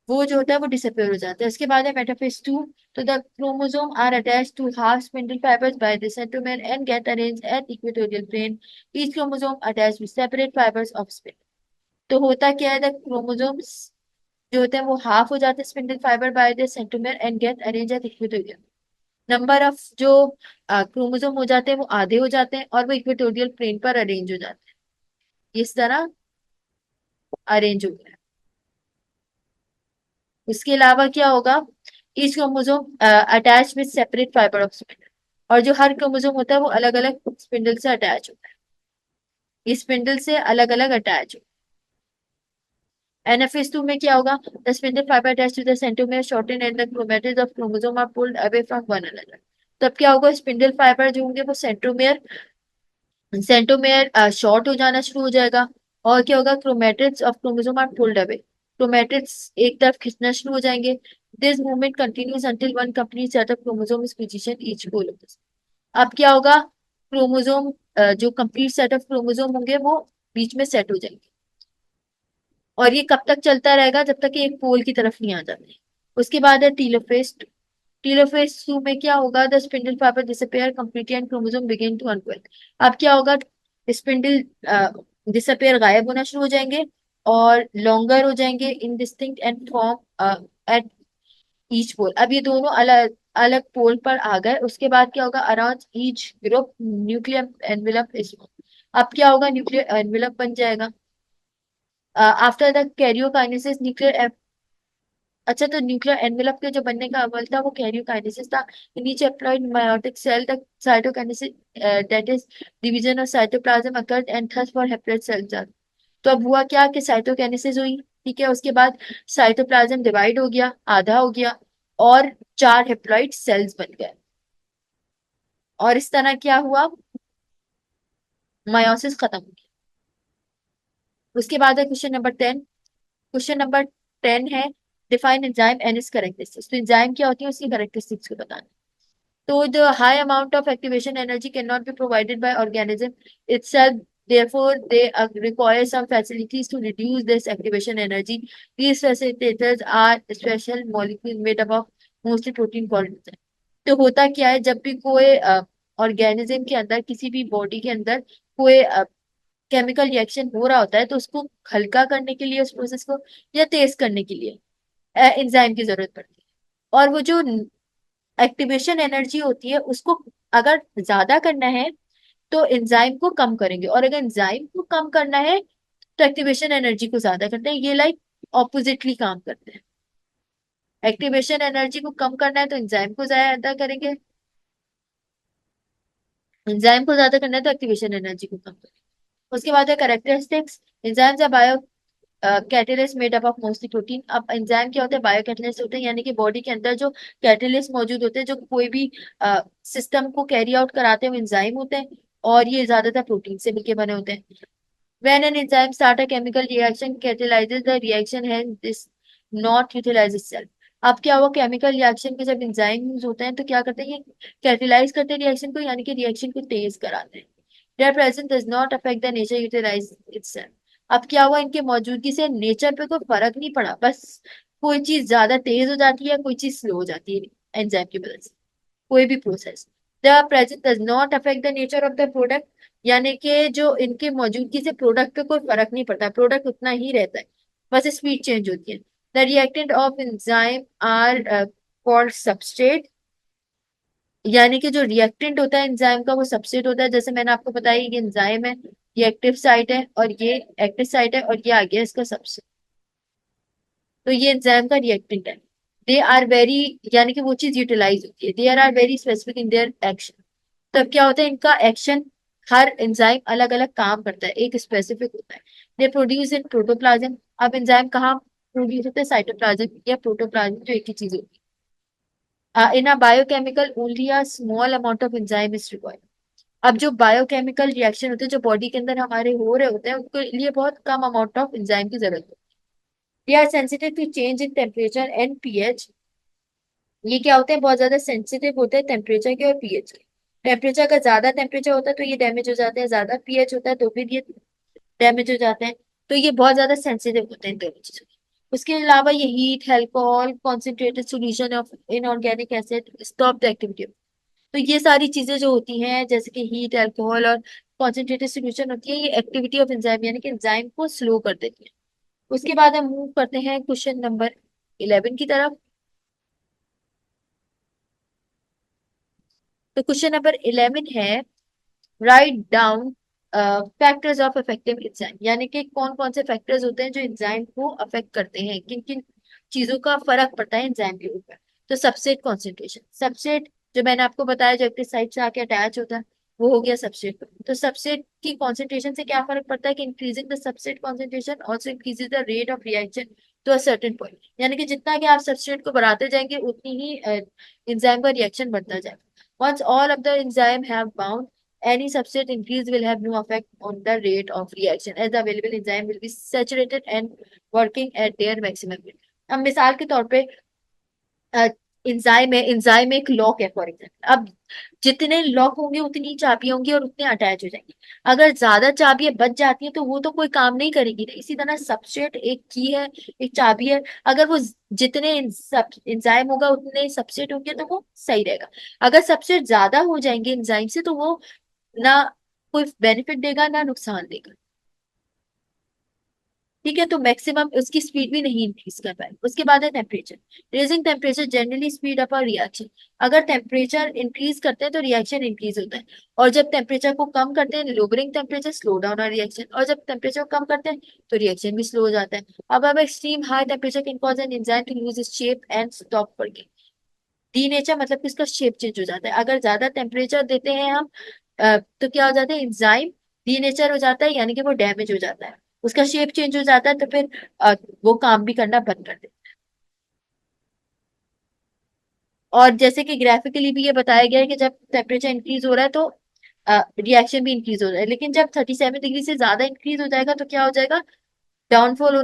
Speaker 1: वो जो होता है वो डिसअपियर हो जाता है। उसके बाद है मेटाफेज टू। तो the chromosome are attached to half spindle fibers by the centromere and get arranged at equatorial plane, each chromosome attached with separate fibers of spindle. तो होता क्या है, द क्रोमोसोम्स जो होते हैं वो हाफ हो जाते हैं spindle fiber by the centromere and get arrange at equatorial. Number of जो क्रोमोसोम हो जाते हैं वो आधे हो जाते हैं और वो इक्वेटोरियल प्लेन पर अरेंज हो जाते हैं, इस तरह अरेंज हो गया। उसके अलावा क्या होगा, each chromosome attach with separate fibre of spindle, और जो हर क्रोमोसोम होता है वो अलग अलग स्पिंडल से अटैच होता है, इस स्पिंडल से अलग अलग अटैच हो। एनाफेज टू में क्या होगा, the spindle fiber attach to the centromere shorten and the chromatids of chromosome are pulled away from one another. तब क्या होगा, स्पिंडल फाइबर जो होंगे वो सेंट्रोमेयर शॉर्ट हो जाना शुरू हो जाएगा, और क्या होगा, chromatids of chromosome are pulled away, chromatids एक तरफ खींचना शुरू हो जाएंगे। This movement continues until one complete set of chromosome is position each pole of this. अब क्या होगा, क्रोमोसोम जो कंप्लीट सेट ऑफ क्रोमोसोम होंगे वो बीच में सेट हो जाएंगे, और ये कब तक चलता रहेगा, जब तक कि एक पोल की तरफ नहीं आ जाते। उसके बाद है टीलोफेज टू। टीलोफेज टू में क्या होगा, the spindle fiber disappear completely and chromosome begin to unfold. अब क्या होगा, स्पिंडल डिसअपियर गायब होना शुरू हो जाएंगे और लॉन्गर हो जाएंगे, indistinct and form at each pole. अब ये दोनों अलग अलग पोल पर आ गए। उसके बाद क्या होगा, around each group nuclear envelope is. अब क्या होगा, न्यूक्लियर एनवेलप बन जाएगा। आफ्टर द कैरियोकाइनेसिस न्यूक्लियर, अच्छा, तो न्यूक्लियर एनवेलप के जो बनने का अमल था वो कैरियोकाइनेसिस था। नीचे एप्लॉइड मेयोटिक सेल तक cytokinesis, that is division of cytoplasm occurred and thus four haploid cell. तो अब हुआ क्या कि साइटोकाइनेसिस हुई, ठीक है। उसके बाद साइटोप्लाज्म डिवाइड हो गया, आधा हो गया, और 4 हेप्लॉइड सेल्स बन गए। और इस तरह क्या हुआ, मायोसिस खत्म हो गया। उसके बाद है क्वेश्चन नंबर 10। क्वेश्चन नंबर 10 है define enzyme and it's characteristics. तो एंजाइम क्या होती है, उसकी कैरेक्टरिस्टिक्स को बताना। तो the high amount of activation energy cannot be provided by organism itself. Therefore, they require some facilities to reduce this activation energy. These facilitators are special molecules made up of mostly protein called enzyme. तो होता क्या है, जब भी कोई organism के अंदर, किसी भी बॉडी के अंदर कोई केमिकल रिएक्शन हो रहा होता है, तो उसको हल्का करने के लिए, उस प्रोसेस को, या तेज करने के लिए एंजाइम की जरूरत पड़ती है। और वो जो एक्टिवेशन एनर्जी होती है, उसको अगर ज्यादा करना है तो एंजाइम को कम करेंगे, और अगर एंजाइम को कम करना है तो एक्टिवेशन एनर्जी को ज्यादा करते हैं। ये लाइक ऑपोजिटली काम करते हैं। एक्टिवेशन एनर्जी को कम करना है तो एंजाइम को ज्यादा करेंगे, एंजाइम को ज्यादा करना है तो एक्टिवेशन एनर्जी को कम करेंगे। उसके बाद है characteristics. Enzymes are biocatalyst made up of mostly protein. अब एंजाइम क्या होते हैं, बायो कैटेलिस्ट होते हैं, यानी कि बॉडी के अंदर जो कैटेलिस्ट मौजूद होते हैं, जो कोई भी सिस्टम को कैरी आउट कराते हैं, वो एंजाइम होते हैं, और ये ज्यादातर प्रोटीन से मिलके बने होते हैं। When an enzyme start a chemical reaction catalyses the reaction है दिस नॉट यूटिलाइज इटसेल्फ। अब क्या हुआ, केमिकल रिएक्शन में जब एंजाइम यूज होते हैं तो क्या करते हैं, ये कैटेलाइज करते हैं रिएक्शन को, यानी कि रिएक्शन को तेज कराते हैं। Their presence does not affect the nature utilize itself. अब क्या हुआ, इनके मौजूदगी से नेचर पे कोई फर्क नहीं पड़ा, बस कोई चीज ज्यादा तेज हो जाती है, कोई चीज स्लो हो जाती है एंजाइम की वजह से, कोई भी process. The present does not affect the nature of the product, यानी कि जो इनके मौजूदगी से प्रोडक्ट पे कोई फर्क नहीं पड़ता, प्रोडक्ट उतना ही रहता है, बस स्पीड चेंज होती है। The reactant of enzyme are called substrate, यानी कि जो रिएक्टेंट होता है एंजाइम का, वो सबस्ट्रेट होता है। जैसे मैंने आपको बताया, ये एंजाइम है, ये एक्टिव साइट है, और ये एक्टिव साइट है, और ये आ गया इसका सबस्ट्रेट। तो ये एंजाइम का रिएक्टेंट है। दे आर वेरी, यानी कि वो चीज यूटिलाइज होती है, they are very specific in their action. तब क्या होता है, इनका एक्शन, हर एंजाइम अलग अलग काम करता है, एक स्पेसिफिक होता है। They produce in protoplasm. अब एंजाइम कहाँ प्रोड्यूस होते हैं, साइटोप्लाज्म या प्रोटोप्लाज्म, जो एक ही चीज होती है। In a biochemical only a small amount of enzyme is required. अब जो बायोकेमिकल रिएक्शन होते हैं, जो बॉडी के अंदर हमारे हो रहे होते हैं, उनके लिए बहुत कम अमाउंट ऑफ एंजाइम की जरूरत होती है। They are sensitive to change in temperature and pH. ये क्या होते हैं, बहुत ज्यादा सेंसिटिव होते हैं टेम्परेचर के और पीएच के। टेम्परेचर का ज्यादा टेम्परेचर होता है तो ये डैमेज हो जाते हैं, ज्यादा पीएच होता है तो फिर ये डैमेज हो जाते हैं। तो ये बहुत ज्यादा सेंसिटिव होते हैं इन दोनों चीजों के। उसके अलावा ये heat, alcohol, concentrated solution of inorganic acid stop the activity. तो ये सारी चीजें जो होती हैं, जैसे कि हीट, अल्कोहल और कॉन्सेंट्रेटेड सोल्यूशन होती है, ये एक्टिविटी ऑफ एंजाइम, यानी कि एंजाइम को स्लो कर देती है। उसके बाद हम मूव करते हैं क्वेश्चन नंबर 11 की तरफ। तो क्वेश्चन नंबर 11 है write down factors of affective enzyme, यानी कि कौन कौन से फैक्टर्स होते हैं जो एंजाइम को अफेक्ट करते हैं, किन किन चीजों का फर्क पड़ता है एंजाइम के ऊपर। तो सबस्ट्रेट कॉन्सेंट्रेशन, सबस्ट्रेट जो मैंने आपको बताया, जो एक्टिव साइट से आके अटैच होता है, वो हो गया सबस्ट्रेट। तो सबस्ट्रेट की कॉन्सेंट्रेशन से क्या फर्क पड़ता है कि increasing the substrate concentration also increases the rate of reaction to a certain point, यानी कि जितना कि आप सबस्ट्रेट को बढ़ाते जाएंगे, उतनी ही एंजाइम का रिएक्शन बढ़ता जाएगा। Once all of the enzyme have bound, any substrate increase will have no effect on the rate of reaction as the available enzyme will be saturated and working at their maximum rate. अब मिसाल के तौर पे enzyme एक lock है for example. अब जितने lock होंगे उतनी चाबियां होंगी और उतने अटैच हो जाएंगे। अगर ज्यादा चाबियां बच जाती हैं तो वो तो कोई काम नहीं करेगी ना। इसी तरह सबस्ट्रेट एक की है, एक चाबी है। अगर वो जितने एंजाइम होगा उतने सबस्ट्रेट होंगे तो वो सही रहेगा। अगर सबस्ट्रेट ज्यादा हो जाएंगे एंजाइम से तो वो ना कोई बेनिफिट देगा ना नुकसान देगा। ठीक है, तो मैक्सिमम उसकी स्पीड भी नहीं इंक्रीज कर पाए। उसके बाद है temperature. Raising temperature generally speed up a reaction. अगर टेम्परेचर इंक्रीज करते हैं तो रिएक्शन इंक्रीज होता है, और जब टेम्परेचर को कम करते हैं, lowering temperature slow down a reaction, और जब टेम्परेचर को कम करते हैं तो रिएक्शन भी स्लो हो जाता है। अब extreme high temperature can cause an enzyme to lose its shape and stop working. Denature मतलब कि उसका शेप चेंज हो जाता है। अगर ज्यादा टेम्परेचर देते हैं हम तो क्या हो जाता है, एंजाइम डी नेचर हो जाता है, यानी कि वो डैमेज हो जाता है। उसका शेप चेंज हो जाता है, तो फिर वो काम भी करना बंद कर देता है। और जैसे कि ग्राफिकली भी ये बताया गया है कि जब टेम्परेचर इंक्रीज हो रहा है तो रिएक्शन भी इंक्रीज हो रहा है, लेकिन जब 37 डिग्री से ज्यादा इंक्रीज हो जाएगा तो क्या हो जाएगा, डाउनफॉल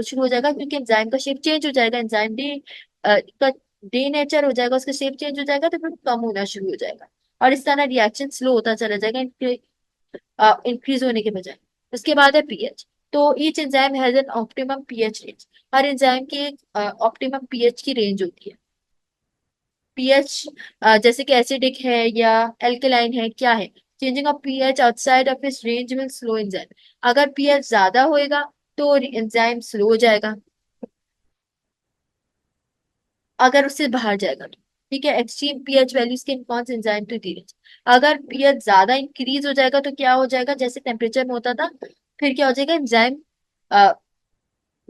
Speaker 1: शुरू हो जाएगा, क्योंकि एंजाइम का शेप चेंज हो जाएगा, एंजाइम डे का डे नेचर हो जाएगा, उसका शेप चेंज हो जाएगा, तो फिर कम होना शुरू हो जाएगा। और इस तरह रिएक्शन स्लो होता चला जाएगा इंक्रीज होने के बजाय। उसके बाद है पीएच। तो each enzyme has an optimum pH range. Her enzyme की एक ऑप्टिमम पीएच की रेंज होती है। पीएच जैसे कि एसिडिक है या एल्केलाइन है, क्या है, changing of pH outside of इस रेंज विल स्लो एंजाइम। अगर पीएच ज्यादा होएगा तो एंजाइम स्लो हो जाएगा, अगर उससे बाहर जाएगा तो। ठीक है, extreme pH values can cause enzyme to derange. अगर पीएच ज्यादा इंक्रीज हो जाएगा तो क्या हो जाएगा, जैसे टेम्परेचर में होता था, फिर क्या हो जाएगा, एंजाइम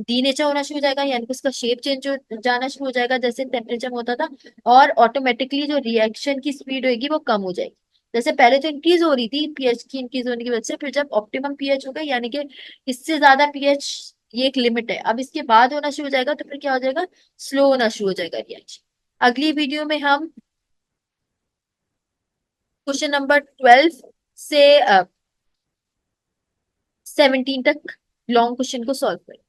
Speaker 1: डीनेचर होना शुरू हो जाएगा, यानी कि उसका शेप चेंज हो जाना शुरू हो जाएगा जैसे टेम्परेचर में होता था। और ऑटोमेटिकली जो रिएक्शन की स्पीड होगी वो कम हो जाएगी। जैसे पहले तो इंक्रीज हो रही थी पीएच की, इंक्रीज होने की वजह से, फिर जब ऑप्टिमम पीएच हो गई, यानी कि इससे ज्यादा पीएच, ये एक लिमिट है, अब इसके बाद होना शुरू हो जाएगा, तो फिर क्या हो जाएगा, स्लो होना शुरू हो जाएगा रिएक्शन। अगली वीडियो में हम क्वेश्चन नंबर 12 से 17 तक लॉन्ग क्वेश्चन को सॉल्व करेंगे।